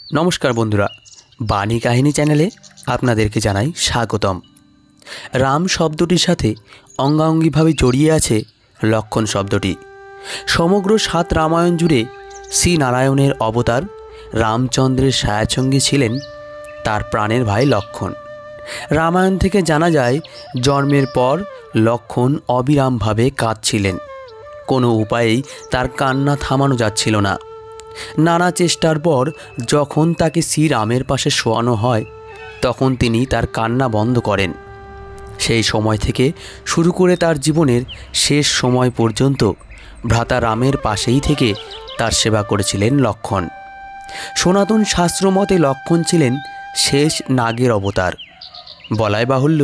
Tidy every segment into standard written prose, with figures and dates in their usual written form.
নমস্কার বন্ধুরা, বাণী কাহিনী চ্যানেলে আপনাদেরকে জানাই স্বাগতম। রাম শব্দটির সাথে অঙ্গাঙ্গিভাবে জড়িয়ে আছে লক্ষণ শব্দটি। সমগ্র ৭ রামায়ণ জুড়ে শ্রী নারায়ণের অবতার রামচন্দ্রের ছায়াসঙ্গী ছিলেন তার প্রাণের ভাই লক্ষণ। রামায়ণ থেকে জানা যায়, জন্মের পর লক্ষণ অবিরামভাবে কাঁদছিলেন। কোনো উপায়েই তার কান্না থামানো যাচ্ছিল না। নানা চেষ্টার পর যখন তাকে শ্রীরামের পাশে শোয়ানো হয়, তখন তিনি তার কান্না বন্ধ করেন। সেই সময় থেকে শুরু করে তার জীবনের শেষ সময় পর্যন্ত ভ্রাতা রামের পাশেই থেকে তার সেবা করেছিলেন লক্ষণ। সনাতন শাস্ত্রমতে লক্ষণ ছিলেন শেষ নাগের অবতার। বলাই বাহুল্য,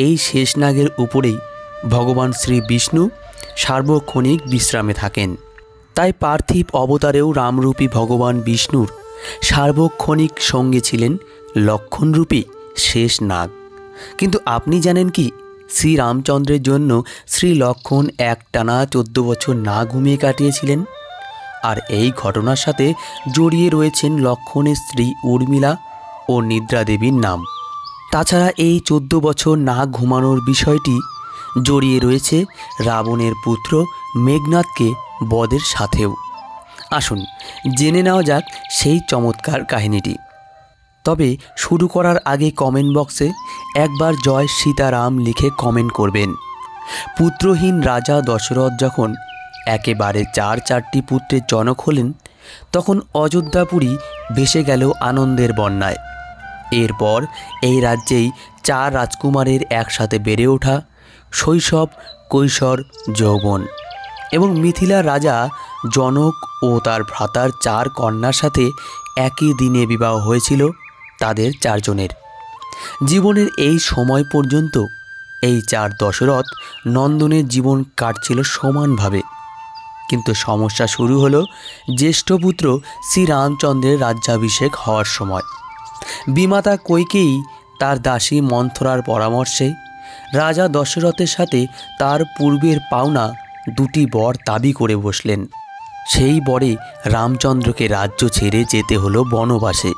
এই শেষ নাগের উপরেই ভগবান শ্রী বিষ্ণু সার্বক্ষণিক বিশ্রামে থাকেন। তাই পার্থিব অবতারেও রামরূপী ভগবান বিষ্ণুর সার্বক্ষণিক সঙ্গে ছিলেন লক্ষণরূপী শেষ নাগ। কিন্তু আপনি জানেন কি, শ্রীরামচন্দ্রের জন্য শ্রী লক্ষণ একটানা 14 বছর না ঘুমিয়ে কাটিয়েছিলেন। আর এই ঘটনার সাথে জড়িয়ে রয়েছেন লক্ষণের স্ত্রী উর্মিলা ও নিদ্রা দেবীর নাম। তাছাড়া এই 14 বছর না ঘুমানোর বিষয়টি জড়িয়ে রয়েছে রাবণের পুত্র মেঘনাদকে বধের সাথেও। আসুন জেনে নেওয়া যাক সেই চমৎকার কাহিনীটি। তবে শুরু করার আগে কমেন্ট বক্সে একবার জয় সীতারাম লিখে কমেন্ট করবেন। পুত্রহীন রাজা দশরথ যখন একেবারে 4টি পুত্রের জনক হলেন, তখন অযোধ্যাপুরী ভেসে গেল আনন্দের বন্যায়। এরপর এই রাজ্যেই 4 রাজকুমারের একসাথে বেড়ে ওঠা, শৈশব, কৈশোর, যৌবন। এবং মিথিলার রাজা জনক ও তার ভ্রাতার 4 কন্যার সাথে একই দিনে বিবাহ হয়েছিল তাদের 4 জনের। জীবনের এই সময় পর্যন্ত এই 4 দশরথ নন্দনের জীবন কাটছিল সমানভাবে। কিন্তু সমস্যা শুরু হলো জ্যেষ্ঠ পুত্র শ্রীরামচন্দ্রের রাজ্যাভিষেক হওয়ার সময়। বিমাতা কইকেয়ী তার দাসী মন্থরার পরামর্শে রাজা দশরথের সাথে তার পূর্বের পাওনা 2টি বর দাবি করে বসলেন। সেই বরে রামচন্দ্রকে রাজ্য ছেড়ে যেতে হলো বনবাসে।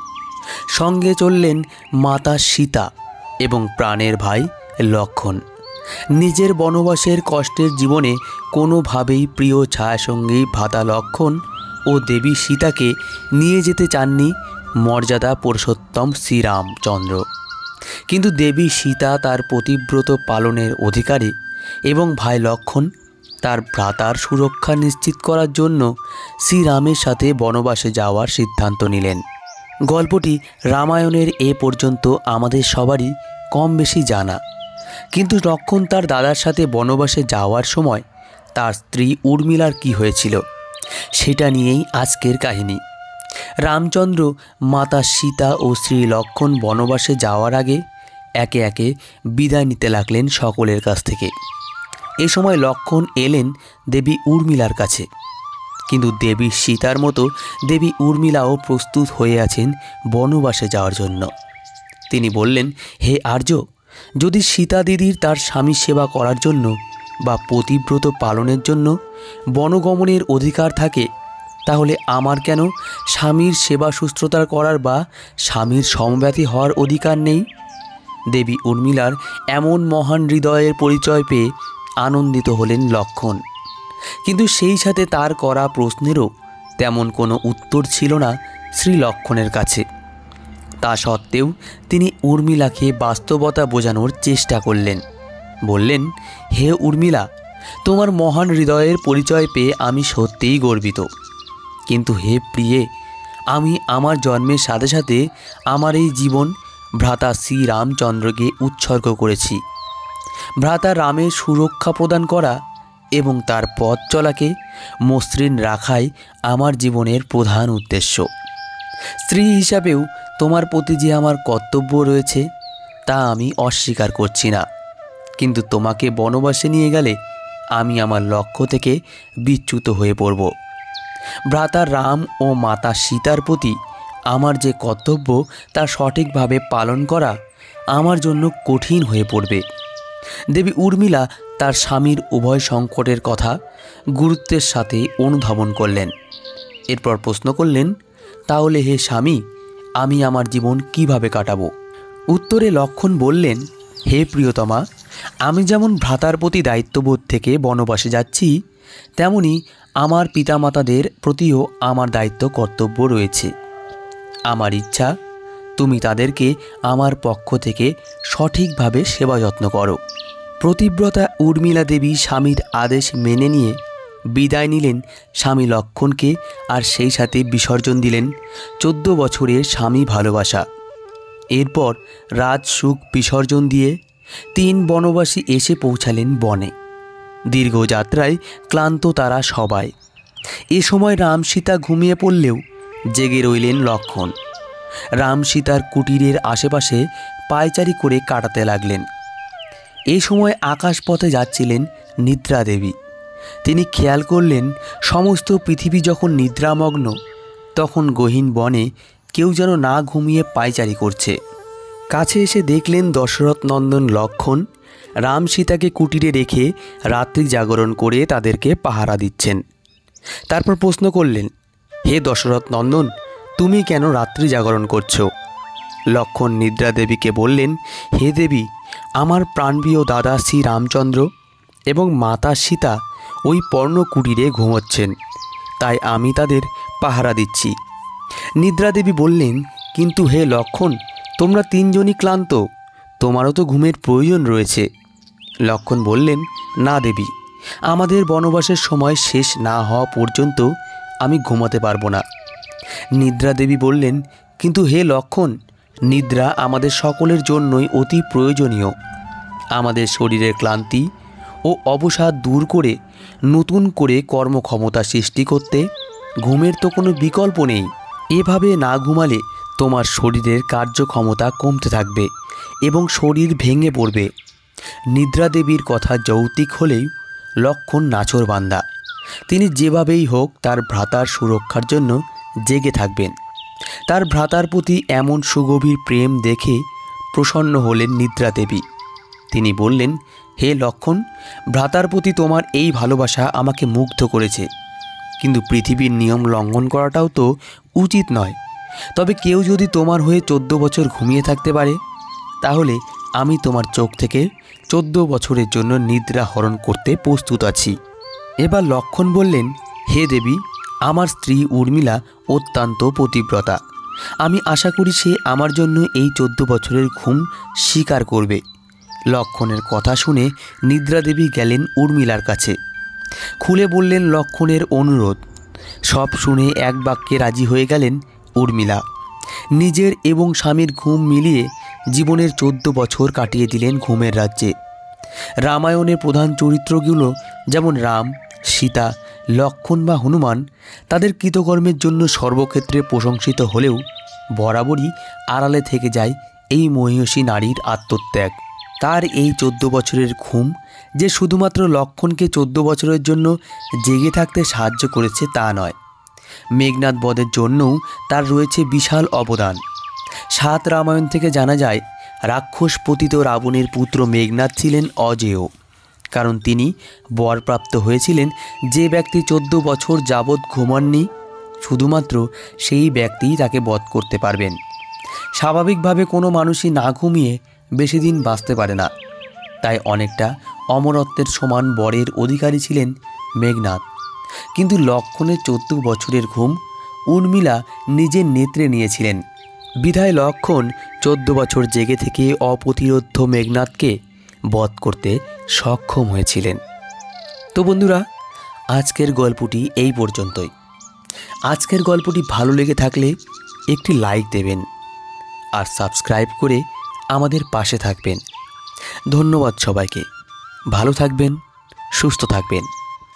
সঙ্গে চললেন মাতা সীতা এবং প্রাণের ভাই লক্ষণ। নিজের বনবাসের কষ্টের জীবনে কোনোভাবেই প্রিয় ছায়াসঙ্গী ভ্রাতা লক্ষণ ও দেবী সীতাকে নিয়ে যেতে চাননি মর্যাদা পুরুষোত্তম শ্রীরামচন্দ্র। কিন্তু দেবী সীতা তার পতিব্রত পালনের অধিকারী এবং ভাই লক্ষণ তার ভ্রাতার সুরক্ষা নিশ্চিত করার জন্য শ্রীরামের সাথে বনবাসে যাওয়ার সিদ্ধান্ত নিলেন। গল্পটি রামায়ণের এ পর্যন্ত আমাদের সবারই কম বেশি জানা। কিন্তু লক্ষণ তার দাদার সাথে বনবাসে যাওয়ার সময় তার স্ত্রী উর্মিলার কি হয়েছিল, সেটা নিয়েই আজকের কাহিনী। রামচন্দ্র, মাতা সীতা ও শ্রী লক্ষণ বনবাসে যাওয়ার আগে একে একে বিদায় নিতে লাগলেন সকলের কাছ থেকে। এ সময় লক্ষণ এলেন দেবী উর্মিলার কাছে। কিন্তু দেবী সীতার মতো দেবী উর্মিলাও প্রস্তুত হয়ে আছেন বনবাসে যাওয়ার জন্য। তিনি বললেন, হে আর্য, যদি সীতা দিদির তার স্বামী সেবা করার জন্য বা পতিব্রত পালনের জন্য বনগমনের অধিকার থাকে, তাহলে আমার কেন স্বামীর সেবা শুশ্রূষা করার বা স্বামীর সমব্যাথী হওয়ার অধিকার নেই? দেবী উর্মিলার এমন মহান হৃদয়ের পরিচয় পেয়ে আনন্দিত হলেন লক্ষণ। কিন্তু সেই সাথে তার করা প্রশ্নেরও তেমন কোনো উত্তর ছিল না শ্রী লক্ষণের কাছে। তা সত্ত্বেও তিনি উর্মিলাকে বাস্তবতা বোঝানোর চেষ্টা করলেন। বললেন, হে উর্মিলা, তোমার মহান হৃদয়ের পরিচয় পেয়ে আমি সত্যিই গর্বিত। কিন্তু হে প্রিয়ে, আমি আমার জন্মের সাথে সাথে আমার এই জীবন ভ্রাতা শ্রীরামচন্দ্রকে উৎসর্গ করেছি। ভ্রাতা রামের সুরক্ষা প্রদান করা এবং তার পথ চলাকে মসৃণ রাখাই আমার জীবনের প্রধান উদ্দেশ্য। স্ত্রী হিসাবেও তোমার প্রতি যে আমার কর্তব্য রয়েছে তা আমি অস্বীকার করছি না। কিন্তু তোমাকে বনবাসে নিয়ে গেলে আমি আমার লক্ষ্য থেকে বিচ্যুত হয়ে পড়ব। ভ্রাতা রাম ও মাতা সীতার প্রতি আমার যে কর্তব্য তা সঠিকভাবে পালন করা আমার জন্য কঠিন হয়ে পড়বে। দেবী উর্মিলা তার স্বামীর উভয় সংকটের কথা গুরুত্বের সাথে অনুধাবন করলেন। এরপর প্রশ্ন করলেন, তাহলে হে স্বামী, আমি আমার জীবন কিভাবে কাটাবো? উত্তরে লক্ষ্মণ বললেন, হে প্রিয়তমা, আমি যেমন ভ্রাতার প্রতি দায়িত্ববোধ থেকে বনবাসে যাচ্ছি, তেমনি আমার পিতামাতাদের প্রতিও আমার দায়িত্ব কর্তব্য রয়েছে। আমার ইচ্ছা তুমি তাদেরকে আমার পক্ষ থেকে সঠিকভাবে সেবা যত্ন করো। প্রতিব্রতা উর্মিলা দেবী স্বামীর আদেশ মেনে নিয়ে বিদায় নিলেন স্বামী লক্ষ্মণকে, আর সেই সাথে বিসর্জন দিলেন 14 বছরের স্বামী ভালোবাসা। এরপর রাজসুখ বিসর্জন দিয়ে 3 বনবাসী এসে পৌঁছালেন বনে। দীর্ঘ যাত্রায় ক্লান্ত তারা সবাই। এ সময় রাম সীতা ঘুমিয়ে পড়লেও জেগে রইলেন লক্ষ্মণ। রাম সীতার কুটিরের আশেপাশে পায়চারি করে কাটাতে লাগলেন। এই সময় আকাশপথে যাচ্ছিলেন নিদ্রা দেবী। তিনি খেয়াল করলেন সমস্ত পৃথিবী যখন নিদ্রামগ্ন, তখন গহীন বনে কেউ যেন না ঘুমিয়ে পায়চারি করছে। কাছে এসে দেখলেন দশরথ নন্দন লক্ষ্মণ রাম সীতাকে কুটিরে রেখে রাত্রি জাগরণ করে তাদেরকে পাহারা দিচ্ছেন। তারপর প্রশ্ন করলেন, হে দশরথ নন্দন, তুমি কেন রাত্রি জাগরণ করছো? লক্ষ্মণ নিদ্রা দেবীকে বললেন, হে দেবী, আমার প্রাণপ্রিয় দাদা শ্রী রামচন্দ্র এবং মাতা সীতা ওই পর্ণ কুটিরে ঘুমোচ্ছেন, তাই আমি তাদের পাহারা দিচ্ছি। নিদ্রা দেবী বললেন, কিন্তু হে লক্ষ্মণ, তোমরা 3 জনই ক্লান্ত, তোমারও তো ঘুমের প্রয়োজন রয়েছে। লক্ষ্মণ বললেন, না দেবী, আমাদের বনবাসের সময় শেষ না হওয়া পর্যন্ত আমি ঘুমাতে পারবো না। নিদ্রা দেবী বললেন, কিন্তু হে লক্ষ্মণ, নিদ্রা আমাদের সকলের জন্যই অতি প্রয়োজনীয়। আমাদের শরীরের ক্লান্তি ও অবসাদ দূর করে নতুন করে কর্মক্ষমতা সৃষ্টি করতে ঘুমের তো কোনো বিকল্প নেই। এভাবে না ঘুমালে তোমার শরীরের কার্যক্ষমতা কমতে থাকবে এবং শরীর ভেঙে পড়বে। নিদ্রা দেবীর কথা যৌক্তিক হলেও লক্ষ্মণ নাছোড়বান্দা। তিনি যেভাবেই হোক তার ভ্রাতার সুরক্ষার জন্য জেগে থাকবেন। তার ভ্রাতার প্রতি এমন সুগভীর প্রেম দেখে প্রসন্ন হলেন নিদ্রা দেবী। তিনি বললেন, হে লক্ষ্মণ, ভ্রাতার প্রতি তোমার এই ভালোবাসা আমাকে মুগ্ধ করেছে, কিন্তু পৃথিবীর নিয়ম লঙ্ঘন করাটাও তো উচিত নয়। তবে কেউ যদি তোমার হয়ে 14 বছর ঘুমিয়ে থাকতে পারে, তাহলে আমি তোমার চোখ থেকে 14 বছরের জন্য নিদ্রা হরণ করতে প্রস্তুত আছি। এবার লক্ষ্মণ বললেন, হে দেবী, আমার স্ত্রী উর্মিলা অত্যন্ত পতিব্রতা। আমি আশা করি সে আমার জন্য এই 14 বছরের ঘুম স্বীকার করবে। লক্ষ্মণের কথা শুনে নিদ্রা দেবী গেলেন উর্মিলার কাছে, খুলে বললেন লক্ষ্মণের অনুরোধ। সব শুনে এক বাক্যে রাজি হয়ে গেলেন উর্মিলা। নিজের এবং স্বামীর ঘুম মিলিয়ে জীবনের 14 বছর কাটিয়ে দিলেন ঘুমের রাজ্যে। রামায়ণের প্রধান চরিত্রগুলো যেমন রাম, সীতা, লক্ষ্মণ বা হনুমান তাদের কৃতকর্মের জন্য সর্বক্ষেত্রে প্রশংসিত হলেও বরাবরই আড়ালে থেকে যায় এই মহিষী নারীর আত্মত্যাগ। তার এই 14 বছরের ঘুম যে শুধুমাত্র লক্ষ্মণকে 14 বছরের জন্য জেগে থাকতে সাহায্য করেছে তা নয়, মেঘনাদ বধের জন্যও তার রয়েছে বিশাল অবদান। 7 রামায়ণ থেকে জানা যায় রাক্ষস পতিত রাবণের পুত্র মেঘনাদ ছিলেন অজেয়, কারণ তিনি বরপ্রাপ্ত হয়েছিলেন যে ব্যক্তি 14 বছর যাবৎ ঘুমাননি, শুধুমাত্র সেই ব্যক্তিই তাকে বধ করতে পারবেন। স্বাভাবিকভাবে কোনো মানুষই না ঘুমিয়ে বেশি দিন বাঁচতে পারে না, তাই অনেকটা অমরত্বের সমান বরের অধিকারী ছিলেন মেঘনাদ। কিন্তু লক্ষ্মণের 14 বছরের ঘুম উর্মিলা নিজের নেত্রে নিয়েছিলেন, বিধায় লক্ষ্মণ 14 বছর জেগে থেকে অপ্রতিরোধ্য মেঘনাদকে বধ করতে সক্ষম হয়েছিলেন। তো বন্ধুরা, আজকের গল্পটি এই পর্যন্তই। আজকের গল্পটি ভালো লেগে থাকলে একটি লাইক দেবেন আর সাবস্ক্রাইব করে আমাদের পাশে থাকবেন। ধন্যবাদ সবাইকে। ভালো থাকবেন, সুস্থ থাকবেন।